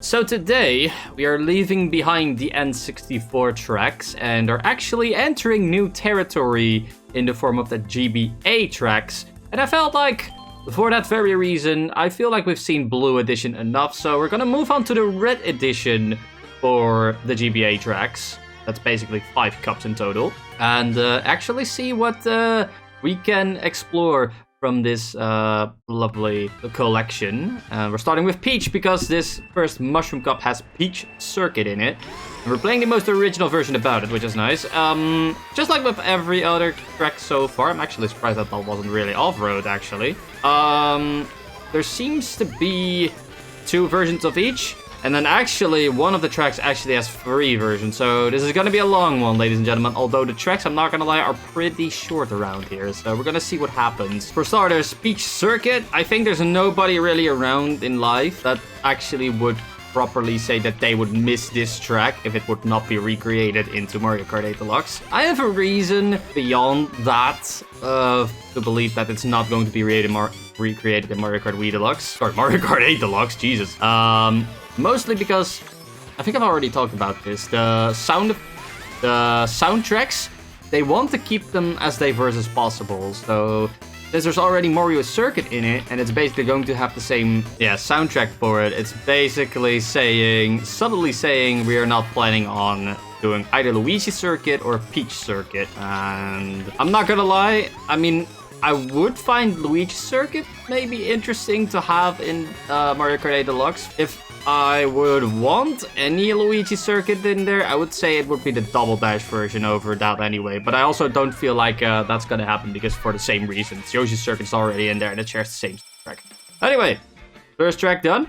So today, we are leaving behind the N64 tracks and are actually entering new territory in the form of the GBA tracks. And I felt like, for that very reason, I feel like we've seen Blue Edition enough, so we're gonna move on to the Red Edition for the GBA tracks. That's basically 5 cups in total. And actually see what we can explore from this lovely collection. We're starting with Peach because this first Mushroom Cup has Peach Circuit in it. And we're playing the most original version about it, which is nice. Just like with every other track so far, I'm actually surprised that wasn't really off-road, actually. There seems to be 2 versions of each. And then actually, one of the tracks actually has 3 versions. So this is going to be a long one, ladies and gentlemen. Although the tracks, I'm not going to lie, are pretty short around here. So we're going to see what happens. For starters, Peach Circuit. I think there's nobody really around in life that actually would properly say that they would miss this track if it would not be recreated into Mario Kart 8 Deluxe. I have a reason beyond that to believe that it's not going to be recreated in Mario Kart Wii Deluxe. Or Mario Kart 8 Deluxe, Jesus. Mostly because, I think I've already talked about this, the soundtracks, they want to keep them as diverse as possible. So, since there's already Mario Circuit in it, and it's basically going to have the same soundtrack for it, it's basically subtly saying we are not planning on doing either Luigi Circuit or Peach Circuit. And I'm not gonna lie, I mean, I would find Luigi Circuit maybe interesting to have in Mario Kart 8 Deluxe. If I would want any Luigi Circuit in there, I would say it would be the Double Dash version over that anyway. But I also don't feel like that's gonna happen because for the same reasons. Yoshi's Circuit's already in there and it shares the same track. Anyway, first track done.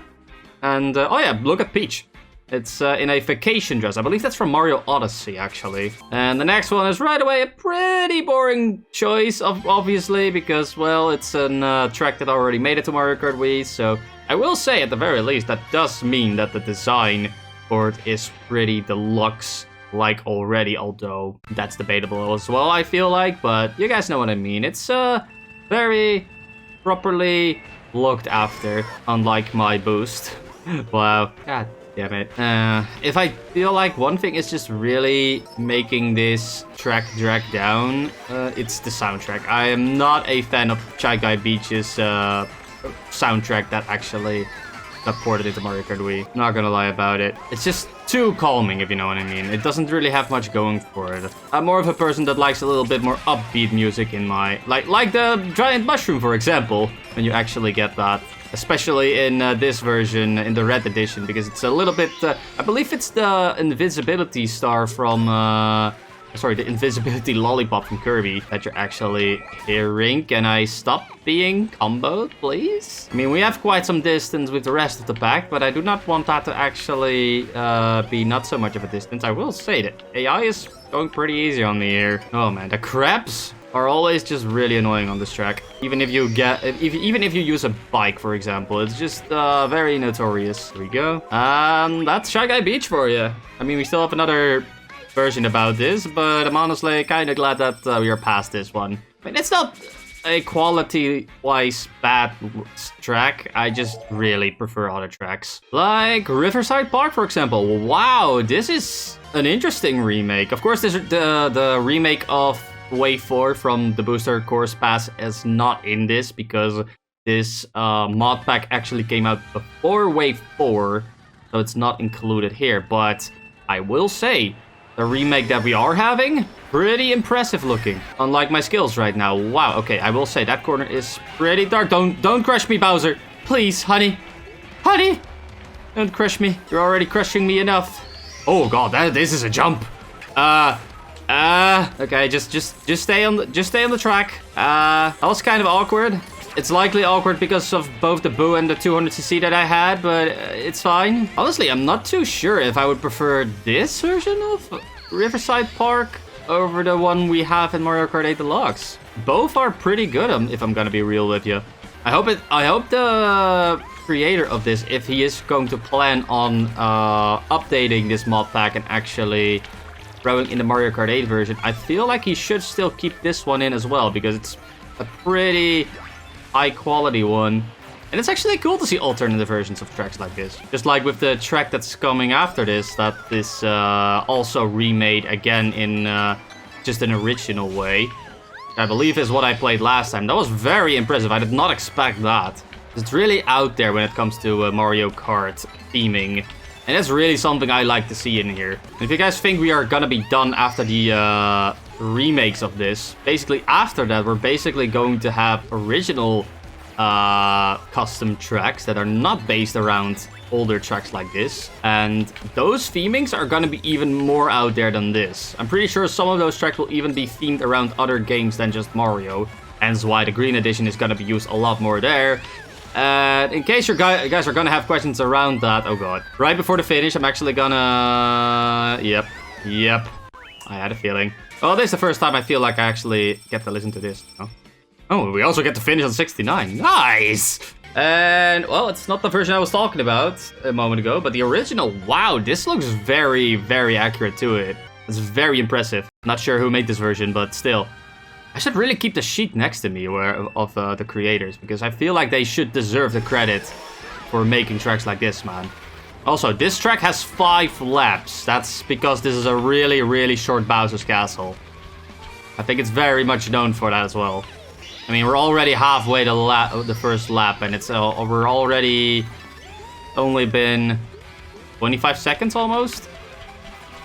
And oh yeah, look at Peach. It's in a vacation dress. I believe that's from Mario Odyssey, actually. And the next one is right away a pretty boring choice, obviously, because, well, it's a track that already made it to Mario Kart Wii. So I will say, at the very least, that does mean that the design for it is pretty deluxe-like already, although that's debatable as well, I feel like. But you guys know what I mean. It's very properly looked after, unlike my boost. Wow. God damn it. If I feel like one thing is just really making this track drag down, it's the soundtrack. I am not a fan of Shy Guy Beach's soundtrack that actually got ported into Mario Kart Wii. Not gonna lie about it. It's just too calming, if you know what I mean. It doesn't really have much going for it. I'm more of a person that likes a little bit more upbeat music in my... Like the Giant Mushroom, for example, when you actually get that. Especially in this version, in the Red Edition, because it's a little bit... I believe it's the Invisibility Star from... sorry, the Invisibility Lollipop from Kirby that you're actually hearing. Can I stop being comboed, please? I mean, we have quite some distance with the rest of the pack, but I do not want that to actually be not so much of a distance. I will say that AI is going pretty easy on me here. Oh man, the crabs are always just really annoying on this track. Even if you use a bike, for example, it's just very notorious. Here we go. That's Shy Guy Beach for you. I mean, we still have another version about this, but I'm honestly kind of glad that we are past this one. I mean, it's not a quality-wise bad track. I just really prefer other tracks. Like Riverside Park, for example. Wow, this is an interesting remake. Of course, the remake of Wave 4 from the Booster Course Pass is not in this because this mod pack actually came out before Wave 4, so it's not included here. But I will say, the remake that we are having, pretty impressive looking. Unlike my skills right now. Wow, okay, I will say that corner is pretty dark. Don't crush me, Bowser. Please, honey. Honey! Don't crush me. You're already crushing me enough. Oh god, this is a jump. Okay, just stay on the track. That was kind of awkward. It's likely awkward because of both the Boo and the 200cc that I had, but it's fine. Honestly, I'm not too sure if I would prefer this version of Riverside Park over the one we have in Mario Kart 8 Deluxe. Both are pretty good, if I'm gonna be real with you. I hope the creator of this, if he is going to plan on updating this mod pack and actually throwing in the Mario Kart 8 version, I feel like he should still keep this one in as well, because it's a pretty high quality one. And it's actually cool to see alternative versions of tracks like this. Just like with the track that's coming after this, that is also remade again in just an original way. I believe is what I played last time. That was very impressive. I did not expect that. It's really out there when it comes to Mario Kart theming. And that's really something I like to see in here. And if you guys think we are gonna be done after the remakes of this, basically after that we're basically going to have original custom tracks that are not based around older tracks like this. And those themings are gonna be even more out there than this. I'm pretty sure some of those tracks will even be themed around other games than just Mario. Hence why the Green Edition is gonna be used a lot more there. In case you guys are gonna have questions around that, oh god. Right before the finish, I'm actually gonna... Yep. I had a feeling. Well, this is the first time I feel like I actually get to listen to this. Oh, we also get to finish on 69. Nice! And, well, it's not the version I was talking about a moment ago, but the original. Wow, this looks very, very accurate to it. It's very impressive. Not sure who made this version, but still. I should really keep the sheet next to me of the creators, because I feel like they should deserve the credit for making tracks like this, man. Also, this track has 5 laps. That's because this is a really, really short Bowser's Castle. I think it's very much known for that as well. I mean, we're already halfway to the first lap, and it's we're already only been 25 seconds almost.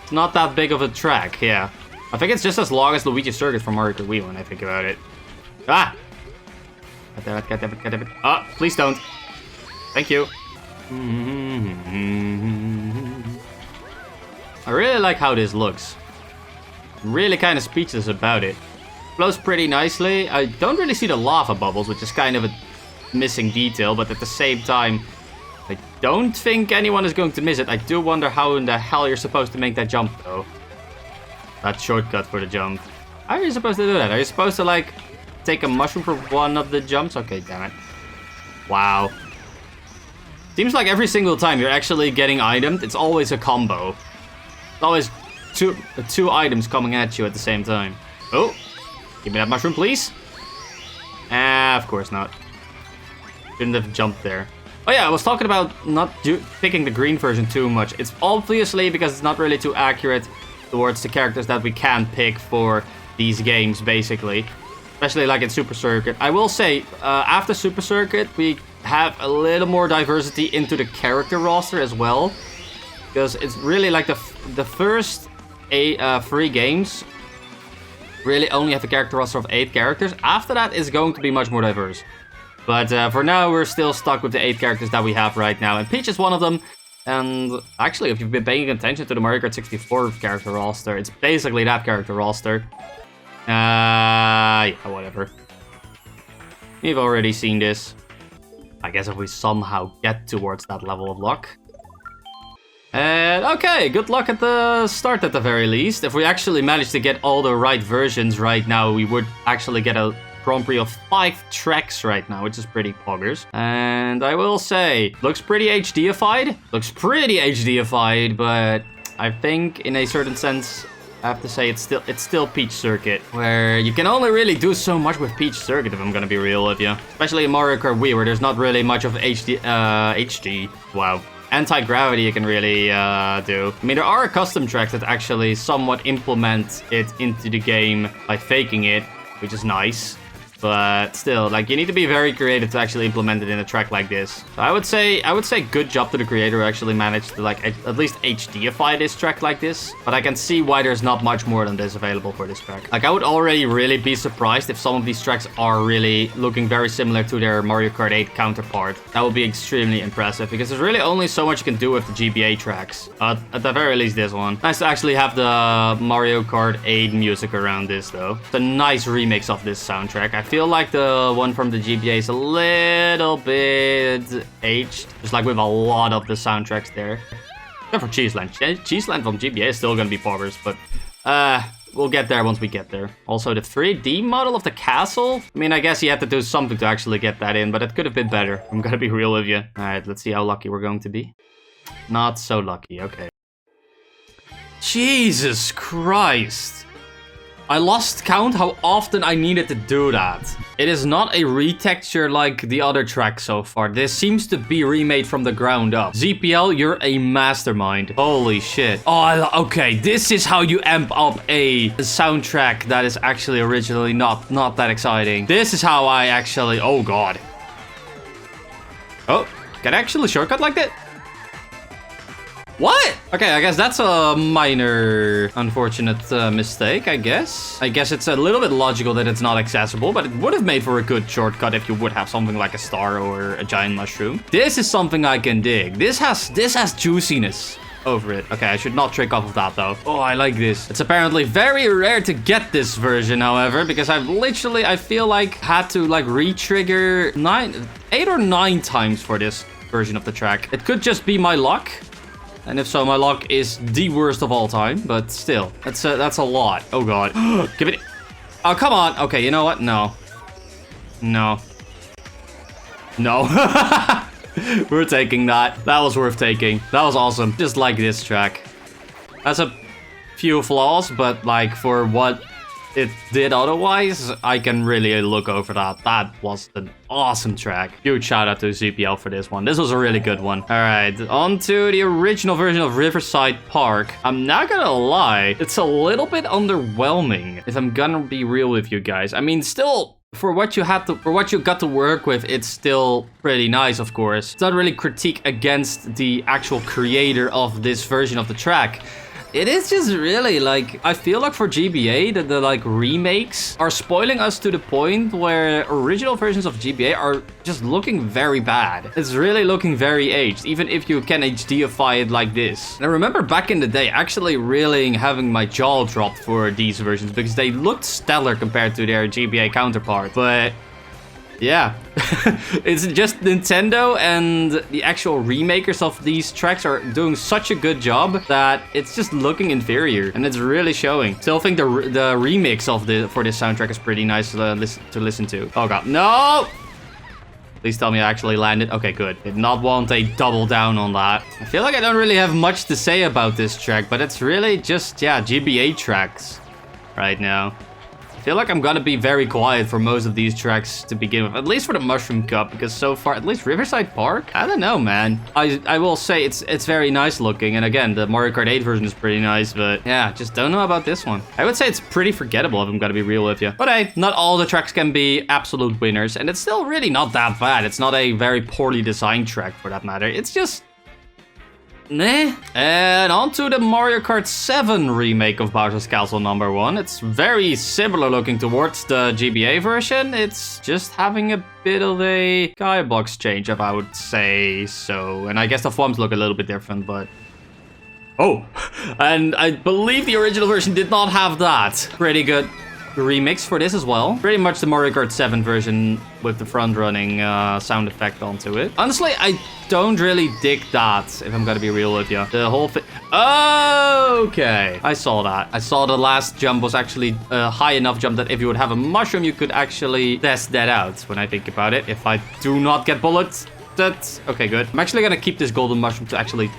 It's not that big of a track, yeah. I think it's just as long as Luigi's Circuit from Mario Kart Wii when I think about it. Ah! God damn it. Ah, please don't. Thank you. I really like how this looks. I'm really kind of speechless about it. Flows pretty nicely. I don't really see the lava bubbles, which is kind of a missing detail, but at the same time, I don't think anyone is going to miss it. I do wonder how in the hell you're supposed to make that jump, though. That shortcut for the jump. How are you supposed to do that? Are you supposed to, like, take a mushroom for one of the jumps? Okay, damn it. Wow. Seems like every single time you're actually getting itemed, it's always a combo. It's always two items coming at you at the same time. Oh. Give me that mushroom, please. Ah, of course not. Shouldn't have jumped there. Oh yeah, I was talking about not picking the green version too much. It's obviously because it's not really too accurate towards the characters that we can pick for these games, basically. Especially like in Super Circuit. I will say, after Super Circuit, we have a little more diversity into the character roster as well. Because it's really like the first 3 games really only have a character roster of 8 characters. After that, it's going to be much more diverse. But for now, we're still stuck with the 8 characters that we have right now. And Peach is one of them. And actually, if you've been paying attention to the Mario Kart 64 character roster, it's basically that character roster. Yeah, whatever. You've already seen this. I guess if we somehow get towards that level of luck. And okay, good luck at the start at the very least. If we actually manage to get all the right versions right now, we would actually get a Grand Prix of 5 tracks right now, which is pretty poggers. And I will say, looks pretty HD-ified. Looks pretty HD-ified, but I think in a certain sense, I have to say it's still Peach Circuit, where you can only really do so much with Peach Circuit, if I'm gonna be real with you. Especially in Mario Kart Wii, where there's not really much of HD. Wow. Anti-gravity you can really do. I mean, there are custom tracks that actually somewhat implement it into the game by faking it, which is nice. But still, like, you need to be very creative to actually implement it in a track like this. So I would say good job to the creator who actually managed to, like, at least HD-ify this track like this. But I can see why there's not much more than this available for this track. Like, I would already really be surprised if some of these tracks are really looking very similar to their Mario Kart 8 counterpart. That would be extremely impressive, because there's really only so much you can do with the GBA tracks. At the very least, this one. Nice to actually have the Mario Kart 8 music around this, though. It's a nice remix of this soundtrack. I feel like the one from the GBA is a little bit aged, just like with a lot of the soundtracks there. Except for Cheeseland. Cheeseland from GBA is still gonna be poggers, but we'll get there once we get there. Also, the 3D model of the castle. I mean, I guess you had to do something to actually get that in, but it could have been better. I'm gonna be real with you. All right, let's see how lucky we're going to be. Not so lucky, okay. Jesus Christ. I lost count how often I needed to do that. It is not a retexture like the other tracks so far. This seems to be remade from the ground up. ZPL, you're a mastermind. Holy shit. Oh, okay. This is how you amp up a soundtrack that is actually originally not that exciting. This is how I actually... Oh, God. Oh, can I actually shortcut like that? What? Okay, I guess that's a minor unfortunate mistake, I guess. I guess it's a little bit logical that it's not accessible, but it would have made for a good shortcut if you would have something like a star or a giant mushroom. This is something I can dig. This has juiciness over it. Okay, I should not trick off of that though. Oh, I like this. It's apparently very rare to get this version, however, because I've literally, I feel like, had to like re-trigger 8 or 9 times for this version of the track. It could just be my luck. And if so, my luck is the worst of all time. But still, that's a lot. Oh, God. Give it... Oh, come on. Okay, you know what? No. No. No. We're taking that. That was worth taking. That was awesome. Just like this track. That's a few flaws, but like for what it did otherwise, I can really look over that. That was an awesome track. Huge shout out to ZPL for this one. This was a really good one. All right, on to the original version of Riverside Park. I'm not gonna lie, it's a little bit underwhelming, if I'm gonna be real with you guys. I mean, still, for what you got to work with, it's still pretty nice, of course. It's not really critique against the actual creator of this version of the track. It is just really, like, I feel like for GBA, that the, like, remakes are spoiling us to the point where original versions of GBA are just looking very bad. It's really looking very aged, even if you can HDify it like this. And I remember back in the day actually really having my jaw dropped for these versions because they looked stellar compared to their GBA counterpart. But yeah, it's just Nintendo and the actual remakers of these tracks are doing such a good job that it's just looking inferior, and it's really showing. Still think the remix of for this soundtrack is pretty nice to listen to. Oh god, no! Please tell me I actually landed. Okay, good. Did not want a double down on that. I feel like I don't really have much to say about this track, but it's really just, yeah, GBA tracks right now. I feel like I'm gonna be very quiet for most of these tracks to begin with, at least for the Mushroom Cup, because so far, at least Riverside Park, I don't know, man. I will say it's very nice looking, and again, the Mario Kart 8 version is pretty nice, but yeah, just don't know about this one. I would say it's pretty forgettable if I'm gonna be real with you. But hey, not all the tracks can be absolute winners, and it's still really not that bad. It's not a very poorly designed track for that matter. It's just... Nah. And on to the Mario Kart 7 remake of Bowser's Castle #1. It's very similar looking towards the GBA version. It's just having a bit of a skybox change, if I would say so. And I guess the forms look a little bit different, but... Oh! And I believe the original version did not have that. Pretty good remix for this as well. Pretty much the Mario Kart 7 version with the front-running sound effect onto it. Honestly, I don't really dig that, if I'm gonna be real with you. The whole thing... Okay. I saw that. I saw the last jump was actually a high enough jump that if you would have a mushroom, you could actually test that out when I think about it. If I do not get bullets, that's... Okay, good. I'm actually gonna keep this golden mushroom to actually...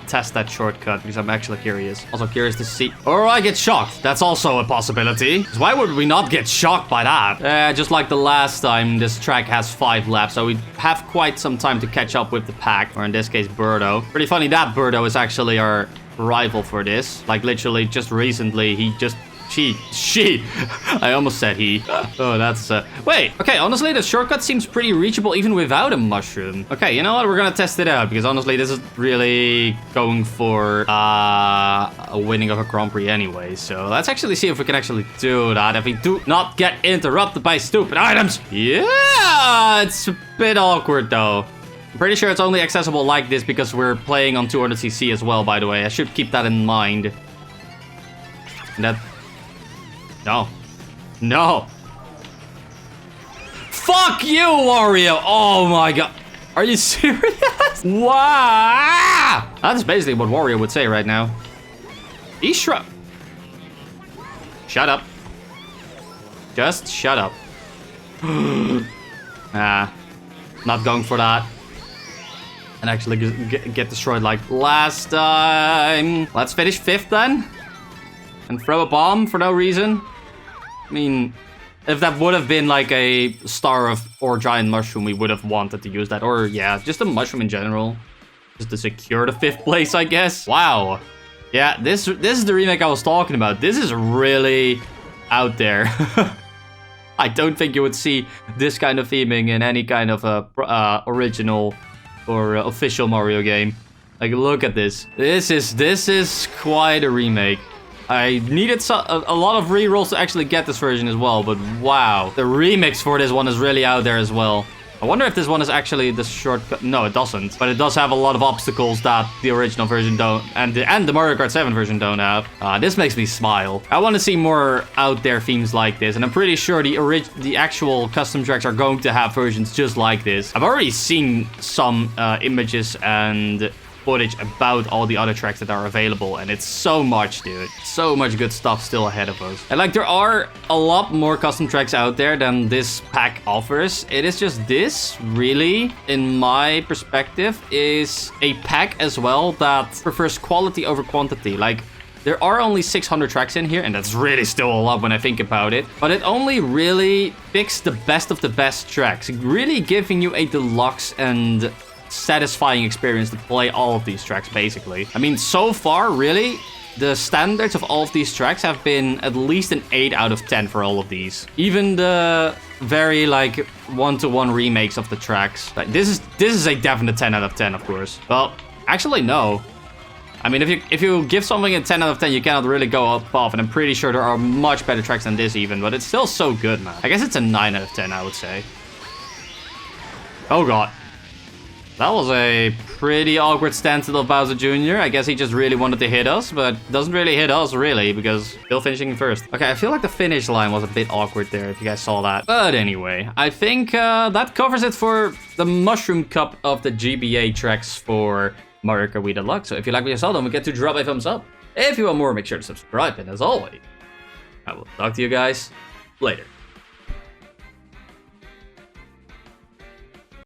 test that shortcut because I'm actually curious. Also curious to see. Or I get shocked. That's also a possibility. Why would we not get shocked by that? Just like the last time, this track has 5 laps, so we have quite some time to catch up with the pack, or in this case, Birdo. Pretty funny that Birdo is actually our rival for this. Like literally just recently, he just... She. I almost said he. Oh, that's... Wait, okay, honestly, the shortcut seems pretty reachable even without a mushroom. Okay, you know what? We're gonna test it out because honestly, this is really going for a winning of a Grand Prix anyway. So let's actually see if we can actually do that. If we do not get interrupted by stupid items. Yeah, it's a bit awkward though. I'm pretty sure it's only accessible like this because we're playing on 200cc as well, by the way. I should keep that in mind. And that... No. No. Fuck you, Wario! Oh my god. Are you serious? Wow! That's basically what Wario would say right now. Shut up. Just shut up. Not going for that. And actually get destroyed like last time. Let's finish 5th then. and throw a bomb for no reason. I mean, if that would have been like a star of or giant mushroom, we would have wanted to use that. Or yeah, just a mushroom in general. Just to secure the 5th place, I guess. Wow. Yeah, this is the remake I was talking about. This is really out there. I don't think you would see this kind of theming in any kind of original or official Mario game. Like, look at this. This is quite a remake. I needed a lot of rerolls to actually get this version as well, but wow. The remix for this one is really out there as well. I wonder if this one is actually the shortcut. No, it doesn't. But it does have a lot of obstacles that the original version don't, and the Mario Kart 7 version don't have. This makes me smile. I want to see more out there themes like this, and I'm pretty sure the actual custom tracks are going to have versions just like this. I've already seen some images and footage about all the other tracks that are available, and it's so much, dude. So much good stuff still ahead of us. And like, there are a lot more custom tracks out there than this pack offers. It is just this, really, in my perspective, is a pack as well that prefers quality over quantity. Like, there are only 600 tracks in here, and that's really still a lot when I think about it. But it only really picks the best of the best tracks, really giving you a deluxe and satisfying experience to play all of these tracks, basically. I mean, so far, really, the standards of all of these tracks have been at least an 8 out of 10 for all of these. Even the very, like, one-to-one remakes of the tracks. Like, this is a definite 10 out of 10, of course. Well, actually, no. I mean, if you give something a 10 out of 10, you cannot really go up off, and I'm pretty sure there are much better tracks than this even, but it's still so good, man. I guess it's a 9 out of 10, I would say. Oh, God. That was a pretty awkward standstill of Bowser Jr. I guess he just really wanted to hit us, but doesn't really hit us, really, because still finishing first. Okay, I feel like the finish line was a bit awkward there, if you guys saw that. But anyway, I think that covers it for the Mushroom Cup of the GBA tracks for Mario Kart Wii Deluxe. So if you like what you saw, don't forget to drop a thumbs up. If you want more, make sure to subscribe, and as always, I will talk to you guys later.